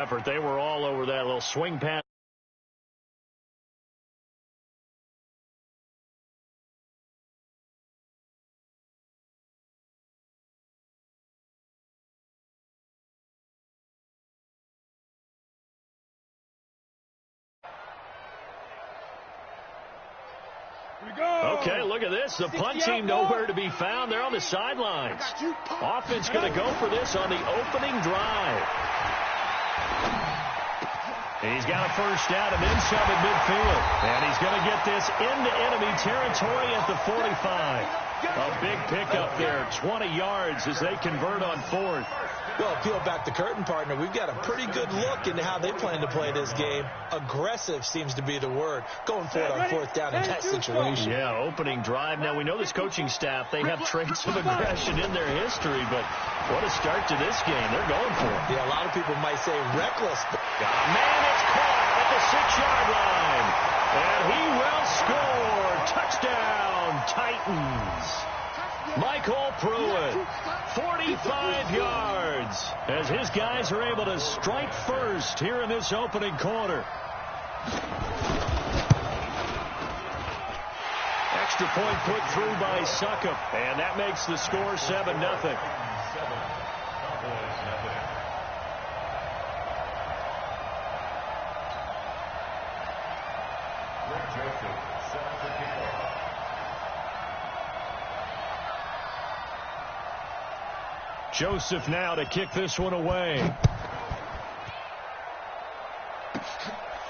Effort. They were all over that little swing pass. Okay, look at this. The punt team nowhere to be found. They're on the sidelines. Offense going to go for this on the opening drive. He's got a first down and then some at midfield. And he's going to get this into enemy territory at the 45. A big pickup there, 20 yards as they convert on fourth. Well, peel back the curtain, partner. We've got a pretty good look into how they plan to play this game. Aggressive seems to be the word. Going for it on fourth down in that situation. Yeah, opening drive. Now, we know this coaching staff, they have traits of aggression in their history, but what a start to this game. They're going for it. Yeah, a lot of people might say reckless. Man, it's caught at the 6-yard line. And he will score. Touchdown, Titans. Michael Pruitt, 45 yards, as his guys are able to strike first here in this opening quarter. Extra point put through by Succop, and that makes the score 7-0. Joseph now to kick this one away.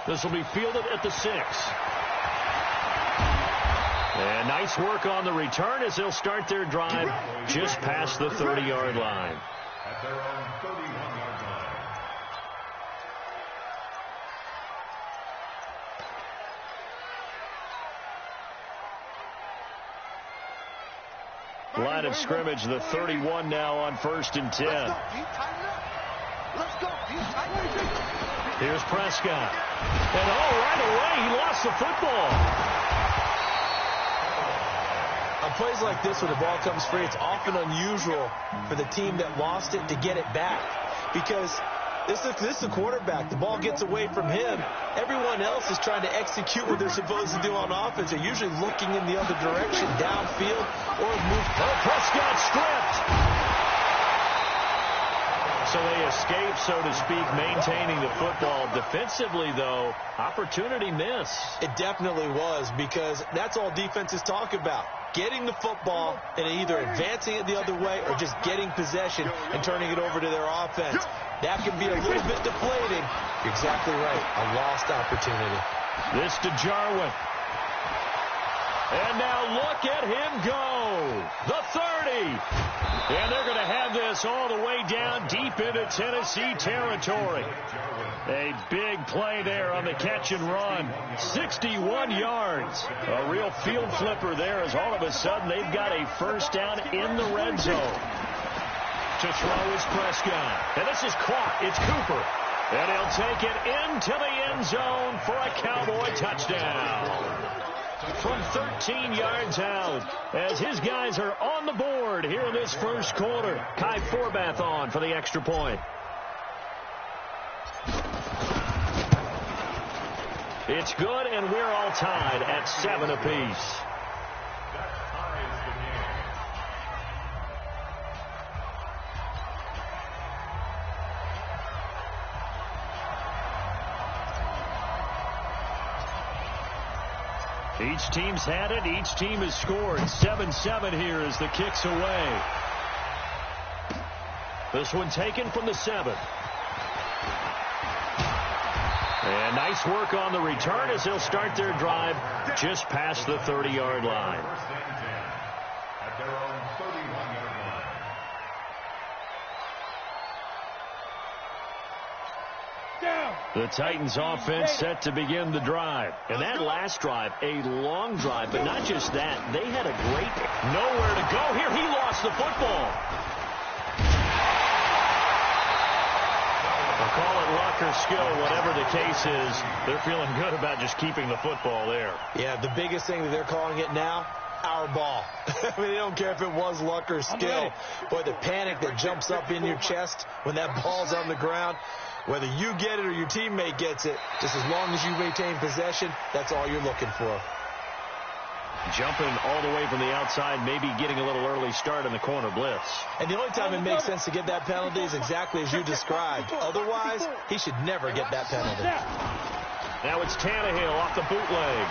This will be fielded at the 6. And nice work on the return as they'll start their drive just past the 30-yard line. At their own 31-yard line. Line of scrimmage, the 31 now on 1st and 10. Here's Prescott. And right away, he lost the football. On plays like this, when the ball comes free, it's often unusual for the team that lost it to get it back. Because this is the quarterback. The ball gets away from him. Everyone else is trying to execute what they're supposed to do on offense. They're usually looking in the other direction, downfield, or move. Prescott stripped. So they escape, so to speak, maintaining the football. Defensively, though, opportunity miss. It definitely was, because that's all defenses talk about. Getting the football and either advancing it the other way or just getting possession and turning it over to their offense. That can be a little bit deflating. You're exactly right. A lost opportunity. This to Jarwin. And now look at him go. The 30. And they're going to have this all the way down deep into Tennessee territory. A big play there on the catch and run. 61 yards. A real field flipper there as all of a sudden they've got a first down in the red zone. To throw is Prescott. And this is caught. It's Cooper. And he'll take it into the end zone for a Cowboy touchdown. From 13 yards out, as his guys are on the board here in this first quarter. Kai Forbath on for the extra point. It's good, and we're all tied at 7 apiece. Each team's had it. Each team has scored. 7-7 here as the kick's away. This one taken from the 7. And nice work on the return as they'll start their drive just past the 30-yard line. At their own 31-yard line. The Titans offense set to begin the drive. And that last drive, a long drive, but not just that. They had a great nowhere to go. Here, he lost the football. They'll call it luck or skill, whatever the case is. They're feeling good about just keeping the football there. Yeah, the biggest thing that they're calling it now, our ball. I mean, they don't care if it was luck or skill. Boy, the panic that jumps up in your chest when that ball's on the ground. Whether you get it or your teammate gets it, just as long as you retain possession, that's all you're looking for. Jumping all the way from the outside, maybe getting a little early start in the corner blitz. And the only time it makes sense to get that penalty is exactly as you described. Otherwise, he should never get that penalty. Now it's Tannehill off the bootleg.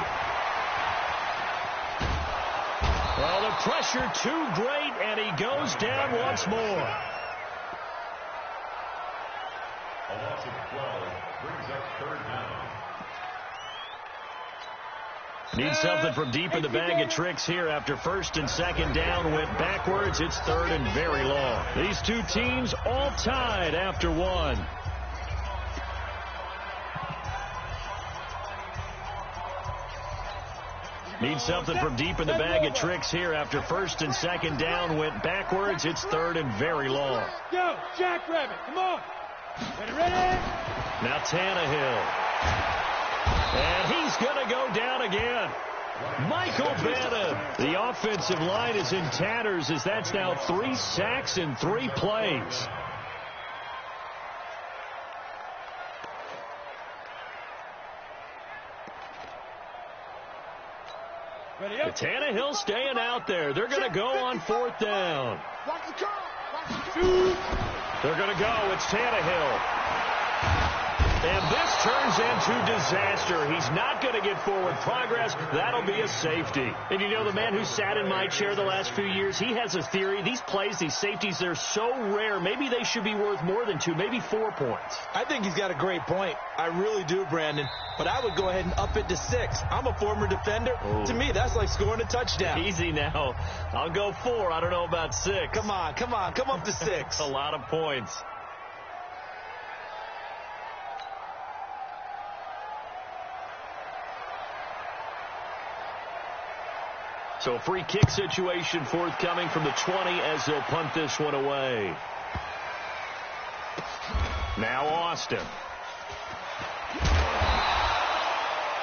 Well, the pressure too great, and he goes down once more. A loss of 12 brings up third down. Need something from deep in the bag of tricks here after first and second down went backwards. It's third and very long. These two teams all tied after one. Need something from deep in the bag of tricks here after first and second down went backwards. It's third and very long. Go, Jackrabbit, come on. Ready? Now Tannehill. And he's going to go down again. Michael Madden. The offensive line is in tatters as that's now 3 sacks in 3 plays. Tannehill staying out there. They're going to go on fourth down. They're going to go. It's Tannehill. And this turns into disaster. He's not going to get forward progress. That'll be a safety. And you know, the man who sat in my chair the last few years, he has a theory. These plays, these safeties, they're so rare. Maybe they should be worth more than 2, maybe 4 points. I think he's got a great point. I really do, Brandon. But I would go ahead and up it to 6. I'm a former defender. Ooh. To me, that's like scoring a touchdown. Easy now. I'll go 4. I don't know about 6. Come on. Come up to 6. A lot of points. So a free kick situation forthcoming from the 20 as they'll punt this one away. Now Austin.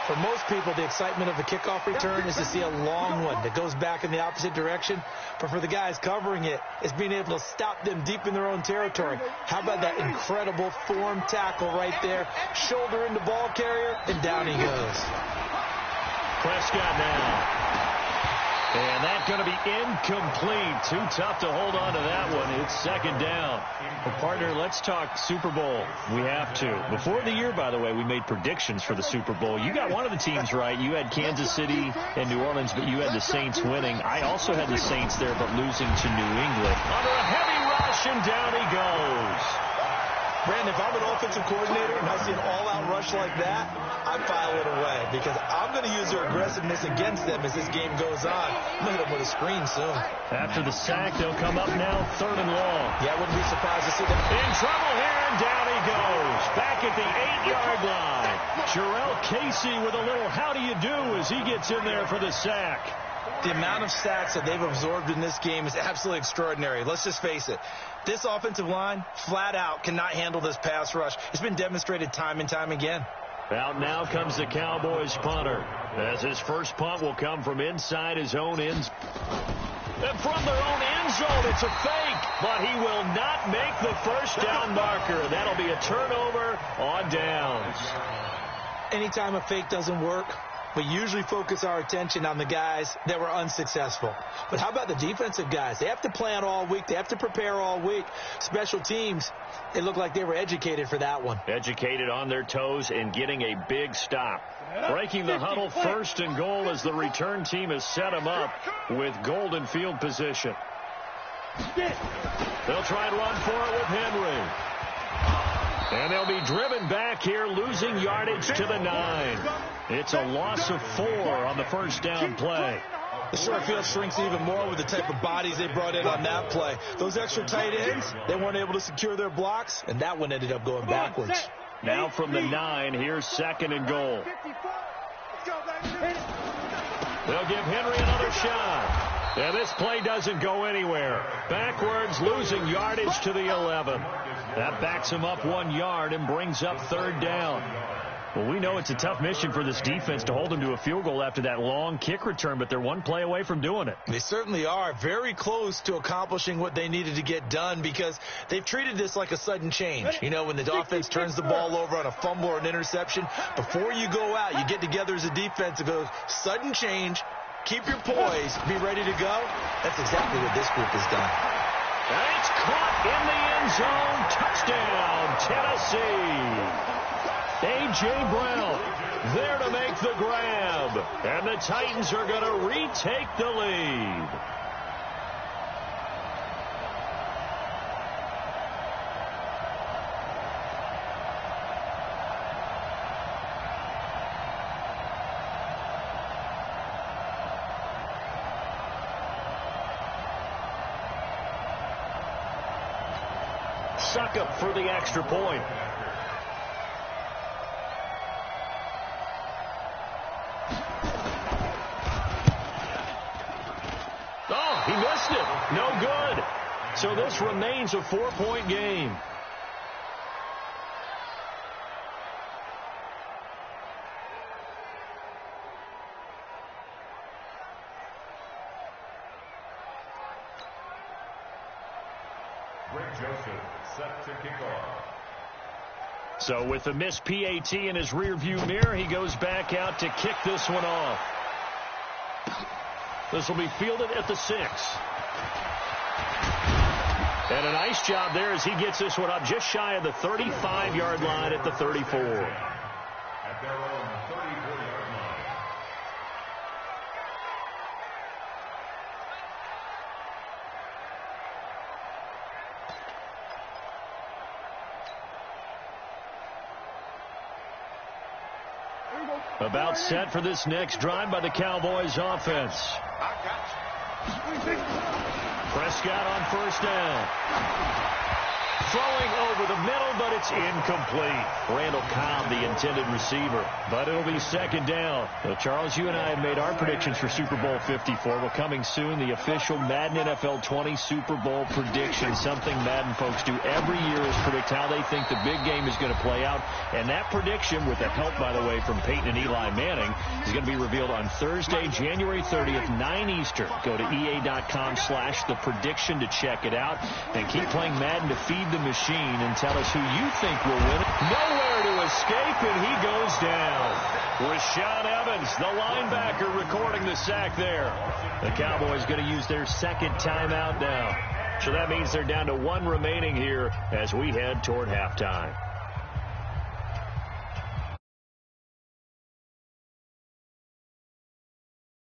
For most people, the excitement of a kickoff return is to see a long one that goes back in the opposite direction. But for the guys covering it, it's being able to stop them deep in their own territory. How about that incredible form tackle right there? Shoulder into ball carrier, and down he goes. Prescott now. And that's going to be incomplete. Too tough to hold on to that one. It's second down. Well, partner, let's talk Super Bowl. We have to. Before the year, by the way, we made predictions for the Super Bowl. You got one of the teams right. You had Kansas City and New Orleans, but you had the Saints winning. I also had the Saints there, but losing to New England. Under a heavy rush, and down he goes. Brandon, if I'm an offensive coordinator and I see an all-out rush like that, I file it away because I'm going to use their aggressiveness against them as this game goes on. I'm going to hit them with a screen soon. After the sack, they'll come up now third and long. Yeah, I wouldn't be surprised to see them. In trouble here, and down he goes. Back at the 8-yard line. Jarrell Casey with a little how do you do as he gets in there for the sack. The amount of sacks that they've absorbed in this game is absolutely extraordinary. Let's just face it. This offensive line, flat out, cannot handle this pass rush. It's been demonstrated time and time again. Out now comes the Cowboys punter, as his first punt will come from inside his own end. And from their own end zone, it's a fake, but he will not make the first down marker. That'll be a turnover on downs. Anytime a fake doesn't work, we usually focus our attention on the guys that were unsuccessful. But how about the defensive guys? They have to plan all week. They have to prepare all week. Special teams, it looked like they were educated for that one. Educated on their toes and getting a big stop. Breaking the huddle, first and goal as the return team has set them up with golden field position. They'll try and run for it with Henry. And they'll be driven back here, losing yardage to the 9. It's a loss of 4 on the first down play. The short field shrinks even more with the type of bodies they brought in on that play. Those extra tight ends, they weren't able to secure their blocks, and that one ended up going backwards. Now from the 9, here's second and goal. They'll give Henry another shot. And this play doesn't go anywhere. Backwards, losing yardage to the 11. That backs him up 1 yard and brings up third down. Well, we know it's a tough mission for this defense to hold them to a field goal after that long kick return, but they're one play away from doing it. They certainly are very close to accomplishing what they needed to get done because they've treated this like a sudden change. You know, when the offense turns the ball over on a fumble or an interception, before you go out, you get together as a defense and go, sudden change, keep your poise, be ready to go. That's exactly what this group has done. And it's caught in the end zone. Touchdown, Tennessee. A.J. Brown there to make the grab. And the Titans are going to retake the lead. Suck up for the extra point. Oh, he missed it. No good. So this remains a 4-point game. Set to kick off. So with the missed PAT in his rearview mirror, he goes back out to kick this one off. This will be fielded at the 6. And a nice job there as he gets this one up just shy of the 35-yard line at the 34. At their own 34-yard line. About set for this next drive by the Cowboys offense. Prescott on first down. Throwing over the middle, but it's incomplete. Randall Cobb, the intended receiver. But it'll be second down. Well, Charles, you and I have made our predictions for Super Bowl 54. Well, coming soon, the official Madden NFL 20 Super Bowl prediction. Something Madden folks do every year is predict how they think the big game is going to play out. And that prediction, with the help, by the way, from Peyton and Eli Manning, is going to be revealed on Thursday, January 30th, 9 Eastern. Go to EA.com/theprediction to check it out. And keep playing Madden to feed the machine and tell us who you think will win it. Nowhere to escape, and he goes down. Rashaan Evans, the linebacker, recording the sack there. The Cowboys going to use their second timeout now. So that means they're down to 1 remaining here as we head toward halftime.